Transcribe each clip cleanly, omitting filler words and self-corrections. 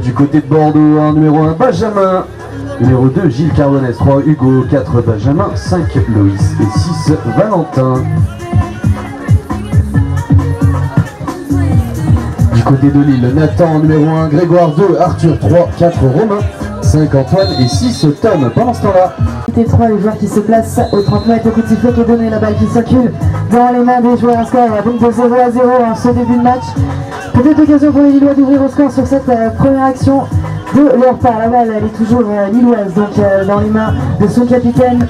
Du côté de Bordeaux, en numéro 1, Benjamin. Numéro 2, Gilles Carbonès. 3, Hugo. 4, Benjamin. 5, Loïs. Et 6, Valentin. Du côté de Lille, Nathan, numéro 1, Grégoire. 2, Arthur. 3, 4, Romain. 5, Antoine. Et 6, Tom. Pendant ce temps-là, T3, les joueurs qui se placent au 30 mètres, au coup de sifflet qui est donné, la balle qui circule dans les mains des joueurs. Un score donc de 0 à 0 en ce début de match. Peut-être l'occasion pour les Lillois d'ouvrir au score sur cette première action de leur part. La balle, elle est toujours lilloise, donc dans les mains de son capitaine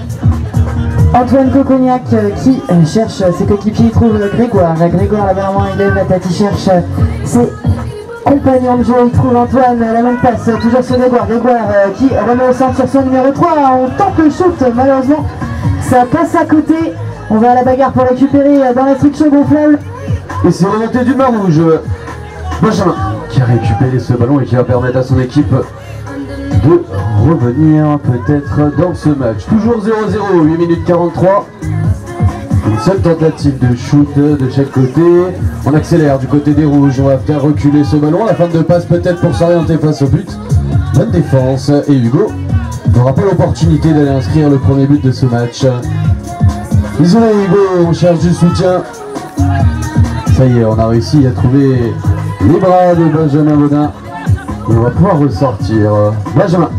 Antoine Cocognac qui cherche ses coéquipiers. Il trouve Grégoire. Grégoire, la balle en main, il lève la tête, il cherche ses compagnons de jeu. Il trouve Antoine, la longue passe, toujours sur Grégoire. Grégoire qui remet au centre sur son numéro 3. On tente le shoot, malheureusement, ça passe à côté. On va à la bagarre pour récupérer dans la structure gonflable. et c'est remonté du main rouge. Benjamin qui a récupéré ce ballon et qui va permettre à son équipe de revenir peut-être dans ce match. Toujours 0-0, 8 minutes 43. Une seule tentative de shoot de chaque côté. On accélère du côté des rouges, on va faire reculer ce ballon. La fin de passe peut-être pour s'orienter face au but. Bonne défense et Hugo n'aura pas l'opportunité d'aller inscrire le premier but de ce match. Désolé Hugo, on cherche du soutien. Ça y est, on a réussi à trouver les bras de Benjamin Baudin. On va pouvoir ressortir. Benjamin.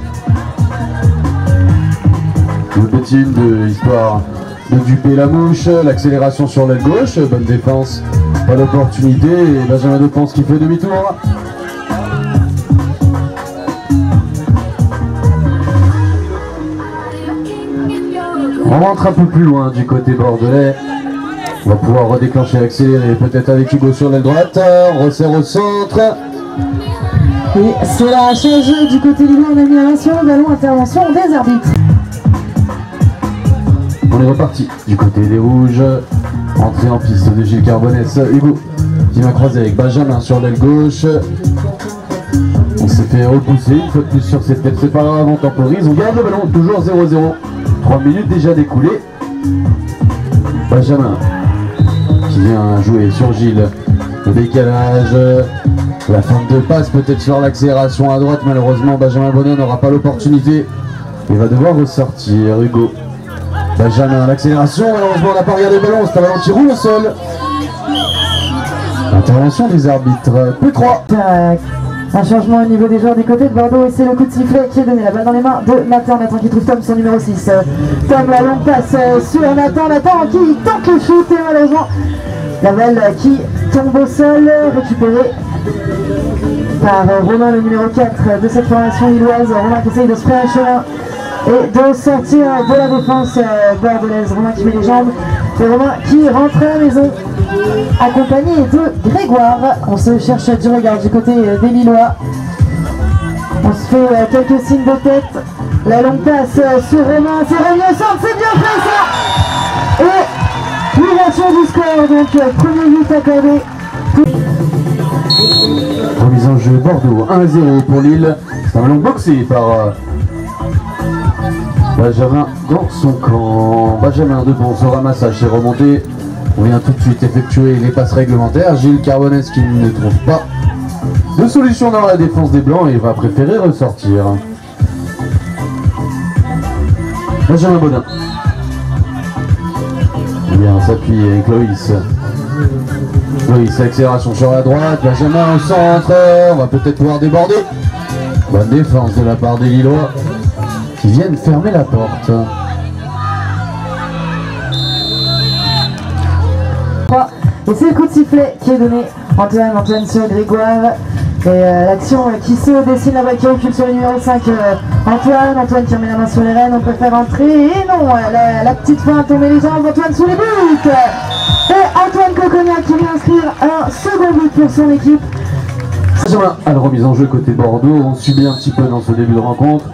Une petite de histoire de duper la mouche. L'accélération sur l'aile gauche. Bonne défense. Pas d'opportunité. Et Benjamin Depense qui fait demi-tour. On rentre un peu plus loin du côté bordelais. On va pouvoir redéclencher, accélérer peut-être avec Hugo sur l'aile droite. On resserre au centre. Et c'est la change du côté lillois. On a mis la main sur le ballon. Intervention des arbitres. On est reparti du côté des rouges. Entrée en piste de Gilles Carbonès. Hugo qui va croiser avec Benjamin sur l'aile gauche. On s'est fait repousser une fois de plus sur cette tête. C'est pas grave, on temporise. On garde le ballon, toujours 0-0. 3 minutes déjà découlées. Benjamin qui vient jouer sur Gilles. Le décalage. La fin de passe peut-être sur l'accélération à droite. Malheureusement, Benjamin Bonnet n'aura pas l'opportunité. Il va devoir ressortir. Hugo. Benjamin, l'accélération. Malheureusement, on n'a pas regardé le ballon. C'est un ballon qui roule au sol. Intervention des arbitres. P3. Un changement au niveau des joueurs du côté de Bordeaux et c'est le coup de sifflet qui est donné. La balle dans les mains de Nathan. Nathan qui trouve Tom, son numéro 6. Tom, la longue passe sur Nathan. Nathan qui tente le shoot et malheureusement la balle qui tombe au sol, récupérée par Romain, le numéro 4 de cette formation lilloise. Romain qui essaye de se faire un chemin et de sortir de la défense bordelaise. Romain qui met les jambes et Romain qui rentre à la maison accompagné de Grégoire. On se cherche du regard du côté des Lillois. On se fait quelques signes de tête. La longue passe sur Romain, c'est revenu au centre, c'est bien fait ça. Et l'ouverture du score, donc premier but accordé. Remise en jeu Bordeaux, 1-0 pour Lille. C'est un ballon boxé par Benjamin dans son camp. Benjamin Depense au ramassage, c'est remonté. On vient tout de suite effectuer les passes réglementaires. Gilles Carbonès qui ne trouve pas de solution dans la défense des Blancs et va préférer ressortir. Benjamin Baudin. Bien s'appuie avec Loïs. Loïs, accélération sur la droite. Benjamin au centre. On va peut-être pouvoir déborder. Bonne défense de la part des Lillois qui viennent fermer la porte. Et c'est le coup de sifflet qui est donné. Antoine sur Grégoire. Et l'action qui se dessine là-bas, qui recule sur le numéro 5. Antoine qui remet la main sur les rênes. On peut faire entrer. Et non, la petite feinte, on met les jambes. Antoine sous les buts. Et Antoine Cocognac qui vient inscrire un second but pour son équipe. Benjamin à la remise en jeu côté Bordeaux. On subit un petit peu dans ce début de rencontre.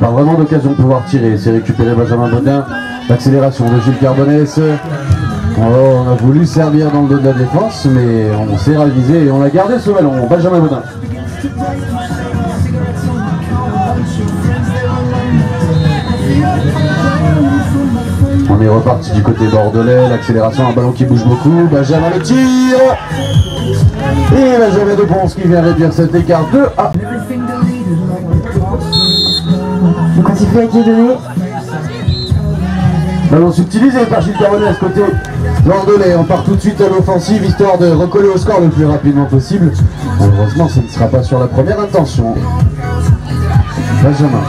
Pas vraiment d'occasion de pouvoir tirer. C'est récupéré Benjamin Baudin. L'accélération de Gilles Carbonès. On a voulu servir dans le dos de la défense, mais on s'est ravisé et on a gardé ce ballon. Benjamin Baudin. On est reparti du côté bordelais. L'accélération, un ballon qui bouge beaucoup. Benjamin le tire. Et Benjamin Depense qui vient réduire cet écart 2-1. Le coup de sifflet qui est donné. Ballon subtilisé par Gilles Carbonès côté bordelais. On part tout de suite à l'offensive histoire de recoller au score le plus rapidement possible. Heureusement, ce ne sera pas sur la première intention. Benjamin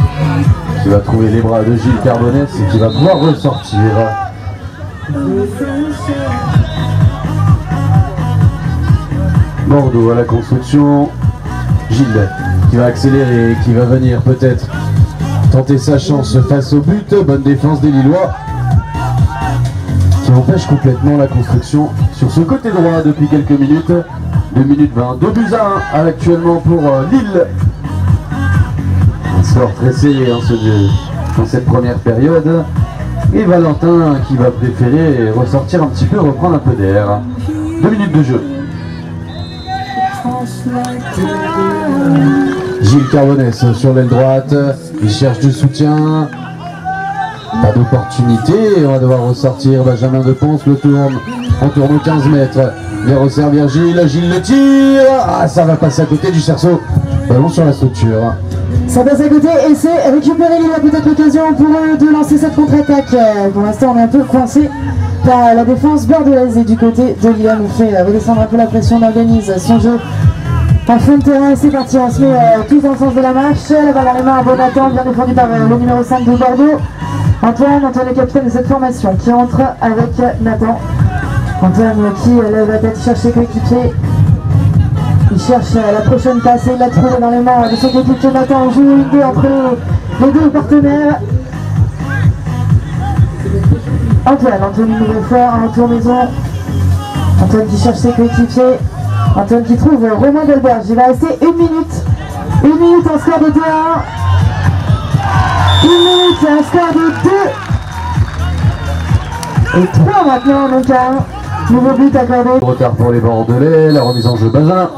qui va trouver les bras de Gilles Carbonès et qui va pouvoir ressortir. Bordeaux à la construction. Gilles qui va accélérer et qui va venir peut-être tenter sa chance face au but. Bonne défense des Lillois qui empêche complètement la construction sur ce côté droit depuis quelques minutes. 2 minutes 20, 2 buts à 1 actuellement pour Lille. Un score très serré dans cette première période. Et Valentin qui va préférer ressortir un petit peu, reprendre un peu d'air. 2 minutes de jeu. Gilles Carbonès sur l'aile droite, il cherche du soutien. Pas d'opportunité, on va devoir ressortir. Benjamin de Ponce le tourne, on tourne aux 15 mètres. Bien resservir Gilles, Gilles le tire. Ah, ça va passer à côté du cerceau. Ballon sur la structure. Ça passe à côté et c'est récupéré. Il a peut-être l'occasion pour eux de lancer cette contre-attaque. Pour l'instant, on est un peu coincé par la défense bordelaise. Et du côté de Lille, on fait redescendre un peu la pression, on organise son jeu en fond de terrain. Et c'est parti, on se met tous dans le sens de la marche. La balle dans les mains à Bonatan, bien défendu par le numéro 5 de Bordeaux. Antoine le capitaine de cette formation qui entre avec Nathan. Antoine qui lève la tête, cherche ses coéquipiers. Il cherche la prochaine passe et il l'a trouvé dans les mains de son coéquipier Nathan. On joue une idée entre les deux partenaires. Antoine une nouvelle fois, un retour maison. Antoine qui cherche ses coéquipiers. Antoine qui trouve Romain Delberge. Il va rester 1 minute. 1 minute en score de 2-1. 1 minute et un score de 2. Et 3 maintenant, donc un nouveau but accordé. Retard pour les Bordelais, la remise en jeu Benjamin.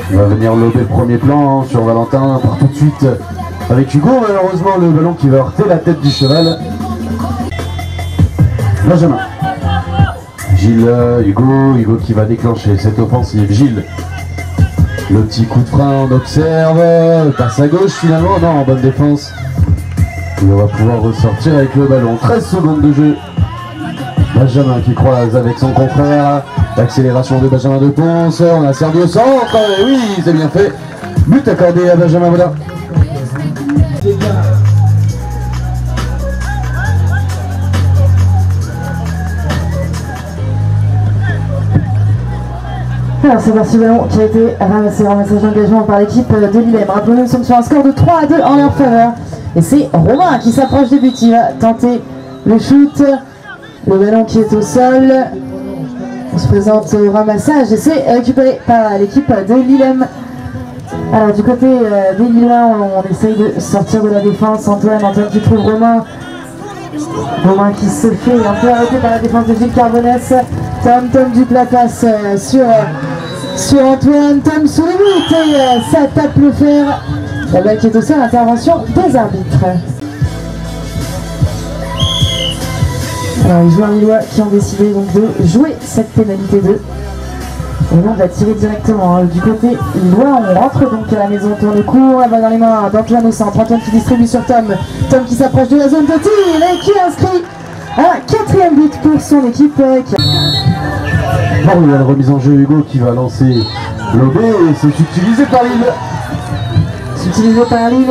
Il va venir lober le premier plan sur Valentin, part tout de suite avec Hugo. Malheureusement, le ballon qui va heurter la tête du cheval. Benjamin. Gilles, Hugo qui va déclencher cette offensive. Gilles. Le petit coup de frein, on observe. Passe à gauche finalement, non, en bonne défense. Il va pouvoir ressortir avec le ballon. 13 secondes de jeu. Benjamin qui croise avec son confrère. L'accélération de Benjamin de Ponce. On a servi au centre. Et oui, c'est bien fait. But accordé à Benjamin Baudin. Alors c'est parti, ballon qui a été ramassé, ramassage d'engagement par l'équipe de Lille. Rappelons-nous, nous sommes sur un score de 3-2 en leur faveur. Et c'est Romain qui s'approche du but, il va tenter le shoot. Le ballon qui est au sol. On se présente au ramassage et c'est récupéré par l'équipe de Lillem. Alors du côté des Lillois, on essaye de sortir de la défense. Antoine qui trouve Romain. Romain qui se fait un peu arrêté par la défense de Gilles Carbonès. Tom du plat passe sur Antoine. Tom sous le but et ça tape le fer. La balle qui est au sol, intervention des arbitres. Alors les joueurs lillois qui ont décidé donc de jouer cette pénalité 2. Et on va tirer directement du côté lillois. On rentre donc à la maison, tourne court, la balle dans les mains d'Antoine au centre. Antoine qui distribue sur Tom. Tom qui s'approche de la zone de tir et qui inscrit un 4e but pour son équipe. Bon, il y a la remise en jeu Hugo qui va lancer l'OB et c'est utilisé par Lille. C'est utilisé par Lille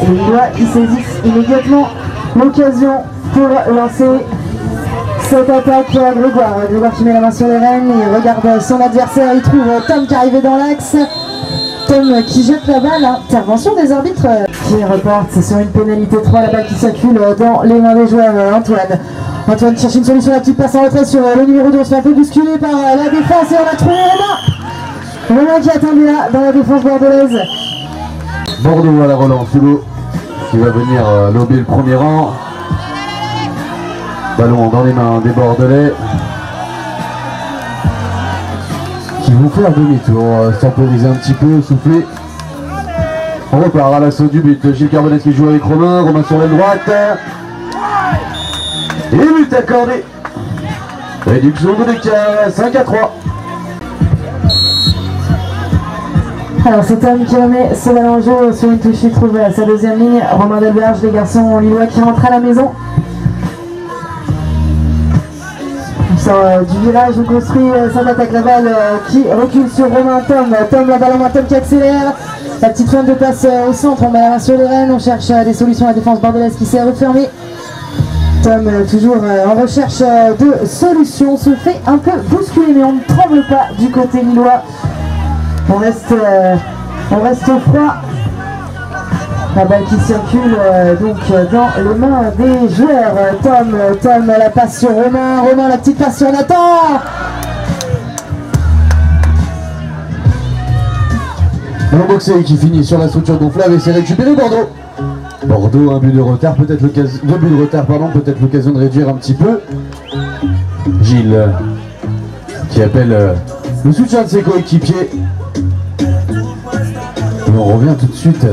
et les Lillois qui saisissent immédiatement l'occasion pour lancer cette attaque. Grégoire qui met la main sur les rênes, il regarde son adversaire, il trouve Tom qui arrivait dans l'axe. Tom qui jette la balle, intervention des arbitres qui reporte sur une pénalité 3, la balle qui circule dans les mains des joueurs. Antoine cherche une solution, la petite passe en retrait sur le numéro 2, on se fait un peu bousculer par la défense et on a trouvé Romain qui attendait là dans la défense bordelaise. Bordeaux à la relance, Hugo qui va venir lober le premier rang. Ballon dans les mains des Bordelais qui vont faire demi-tour, temporiser un petit peu, souffler. On repart à l'assaut du but. Gilles Carbonès qui joue avec Romain sur la droite. Et but accordé. Réduction de l'écart, 5-3. Alors c'est Tom qui remet ce ballon en jeu sur une touche, il trouve sa deuxième ligne. Romain Delberge, les garçons lillois qui rentrent à la maison. Il sort du village, on construit cette attaque, la balle qui recule sur Romain. Tom la balle en main, Tom qui accélère. La petite fin de passe au centre, on met la main sur les rênes, on cherche des solutions à la défense bordelaise qui s'est refermée. Tom toujours en recherche de solutions, se fait un peu bousculer mais on ne tremble pas du côté lillois. On reste froid. La balle qui circule donc dans les mains des joueurs. Tom la passe sur Romain, la petite passe sur Nathan. Ballon boxé qui finit sur la structure gonflable et c'est récupéré Bordeaux. Bordeaux, un but de retard, peut-être l'occasion, 2 buts de retard, pardon, peut-être l'occasion de réduire un petit peu. Gilles qui appelle le soutien de ses coéquipiers. Et on revient tout de suite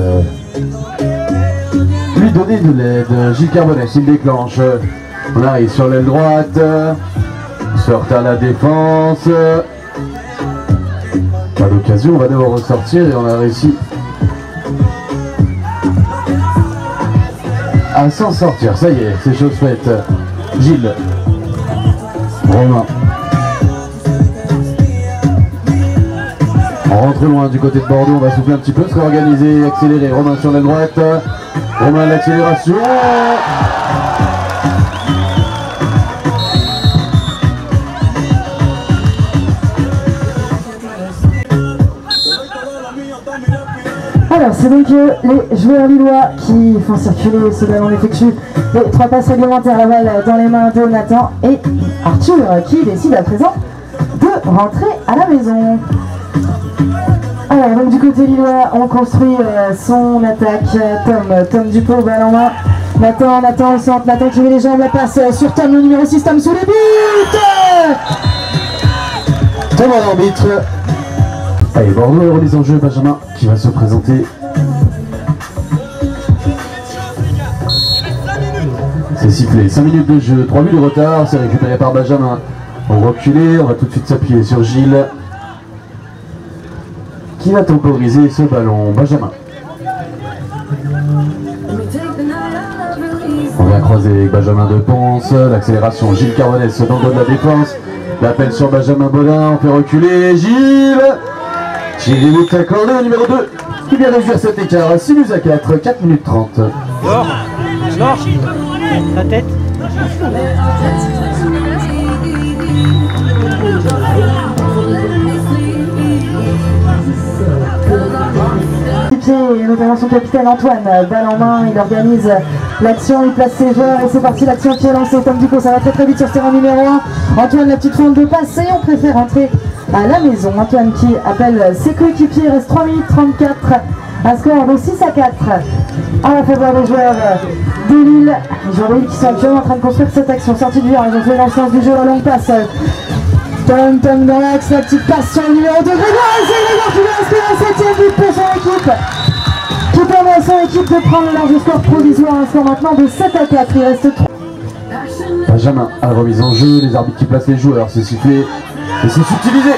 lui donner de l'aide. Gilles Carbonès, il déclenche. On arrive sur l'aile droite. Sort à la défense. Pas l'occasion, on va devoir ressortir et on a réussi à s'en sortir. Ça y est, c'est chose faite. Gilles. Romain. On rentre loin du côté de Bordeaux, on va souffler un petit peu, se réorganiser, accélérer. Romain sur la droite. Romain l'accélération. Alors c'est donc les joueurs lillois qui font circuler ce ballon, on effectue les 3 passes réglementaires, la balle dans les mains de Nathan et Arthur qui décide à présent de rentrer à la maison. Alors donc du côté lillois on construit son attaque. Tom Dupont, balle en main. Nathan au centre, Nathan qui met les jambes, la passe sur Tom, le numéro 6, Tom sous les buts. Tom à l'arbitre. Allez, Bordeaux remise en jeu, Benjamin qui va se présenter. C'est sifflé, 5 minutes de jeu, 3 buts de retard, c'est récupéré par Benjamin. On va reculer, on va tout de suite s'appuyer sur Gilles qui va temporiser ce ballon. Benjamin. On vient croiser avec Benjamin de Ponce, l'accélération, Gilles Carbonès dans le dos de la défense. L'appel sur Benjamin Baudin, on fait reculer Gilles. Gilles est accordé au numéro 2 qui vient de jouer cet écart. 6 buts à 4, 4 minutes 30. Dors, la tête. Et notamment son capitaine Antoine, balle en main, il organise l'action, il place ses joueurs et c'est parti, l'action qui est lancée. Tom Dupont, ça va très vite sur ce terrain numéro 1. Antoine, la petite fente de passe et on préfère entrer à la maison. Antoine qui appelle ses coéquipiers, il reste 3 minutes 34, un score de 6 à 4 à la faveur des joueurs de Lille. Les joueurs de Lille qui sont actuellement en train de construire cette action, sortie du virage, ils ont fait dans le sens du jeu, la longue passe. Tom dans l'axe, la petite passe sur le numéro 2, Grégoire, et c'est Grégoire qui va inscrire un 7e but pour son équipe, qui permet à son équipe de prendre le large score provisoire, un score maintenant de 7 à 4, il reste 3. Benjamin à la remise en jeu, les arbitres qui placent les joueurs, c'est sifflé et c'est subtilisé.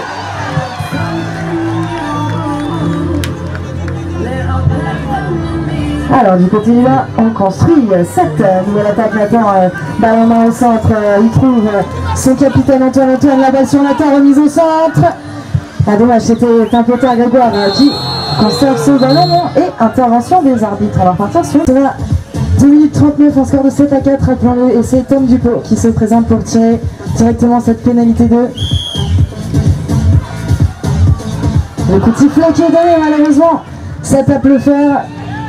Alors du côté là, on construit cette nouvelle attaque. Nathan, balle en main au centre, il trouve son capitaine Antoine, la balle sur Nathan, remise au centre. Ah dommage, c'était un peu tard, Grégoire qui conserve ce ballon et intervention des arbitres. Alors attention, 2 minutes 39, un score de 7 à 4, rappelons-le, et c'est Tom Dupont qui se présente pour tirer directement cette pénalité 2. Le coup de sifflet qui est donné, malheureusement, ça tape le fer.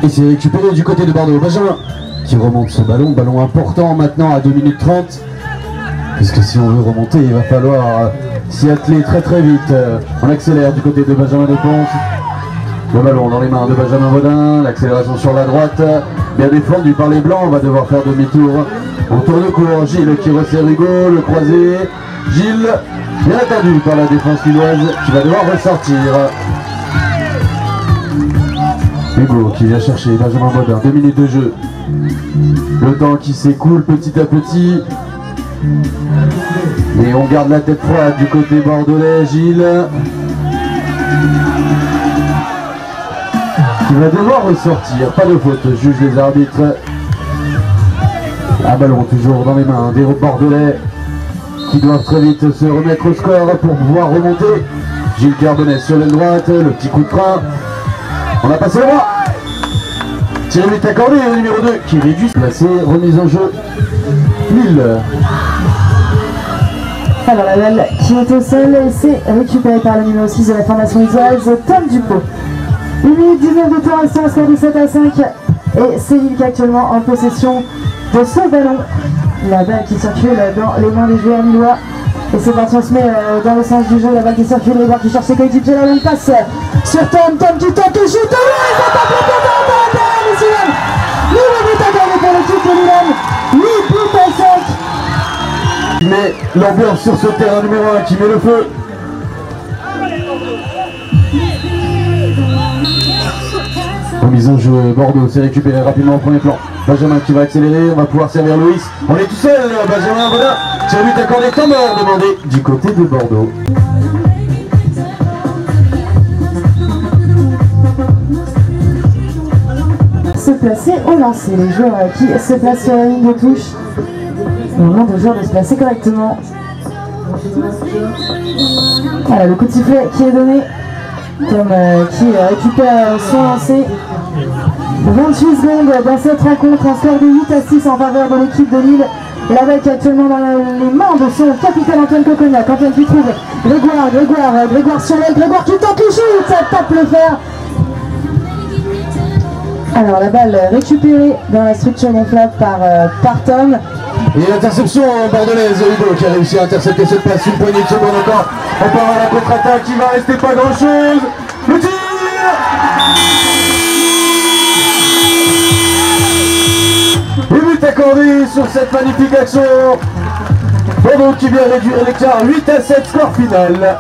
Et c'est récupéré du côté de Bordeaux. Benjamin qui remonte ce ballon important maintenant à 2 minutes 30. Puisque si on veut remonter, il va falloir s'y atteler très vite. On accélère du côté de Benjamin de Ponce. Le ballon dans les mains de Benjamin Baudin, l'accélération sur la droite, bien défendu par les Blancs, on va devoir faire demi-tour. Au tour de cours, Gilles qui resserre Hugo, le croisé. Gilles, bien attendu par la défense lilloise, qui va devoir ressortir. Hugo qui vient chercher Benjamin Baudin, 2 minutes de jeu. Le temps qui s'écoule petit à petit. Et on garde la tête froide du côté bordelais, Gilles. qui va devoir ressortir. Pas de faute, juge les arbitres. Un ballon toujours dans les mains des Bordelais qui doivent très vite se remettre au score pour pouvoir remonter. Gilles Carbonnet sur l'aile droite, le petit coup de frein. On a passé le droit. Tir but accordé au numéro 2 qui réduit. Placé, remise en jeu. Lille. Alors la balle qui est au sol et c'est récupéré par le numéro 6 de la formation isoise, Tom Dupont. 1 minute 19 de temps restant, score 17-5 et c'est Lille qui est actuellement en possession de ce ballon. La balle qui circule dans les mains des joueurs lillois et c'est parti, on se met dans le sens du jeu, la balle qui circule, les joueurs qui cherchent ses coéquipiers, la longue passe sur Tom qui tente le shoot, et ça tape le pied dans la messieurs. Nouveau but accordé pour l'équipe de Milan, 8 buts à 5. Qui met l'ambiance sur ce terrain numéro 1, qui met le feu. Remise en jeu, Bordeaux s'est récupéré rapidement au premier plan. Benjamin qui va accélérer, on va pouvoir servir Louis. On est tout seul, Benjamin, voilà. Tir but accordé, temps mort demandé du côté de Bordeaux. Se placer au lancer, les joueurs qui se placent sur la ligne de touche. Moment de joueurs de se placer correctement. Voilà le coup de sifflet qui est donné. Tom qui récupère son lancer. 28 secondes dans cette rencontre, un score de 8-6 en faveur de l'équipe de Lille. La balle qui est actuellement dans les mains de son capitaine Antoine Cocognac. Antoine qui trouve Grégoire sur l'aile, Grégoire qui tente le shoot, ça tape le fer. Alors la balle récupérée dans la structure gonflable par Tom. Et l'interception bordelaise, Hugo qui a réussi à intercepter cette passe, une poignée de secondes encore. On part à la contre-attaque, il va rester pas grand chose. Le tir! Et but accordé sur cette magnifique action. Bordeaux qui vient réduire l'écart, 8-7 score final.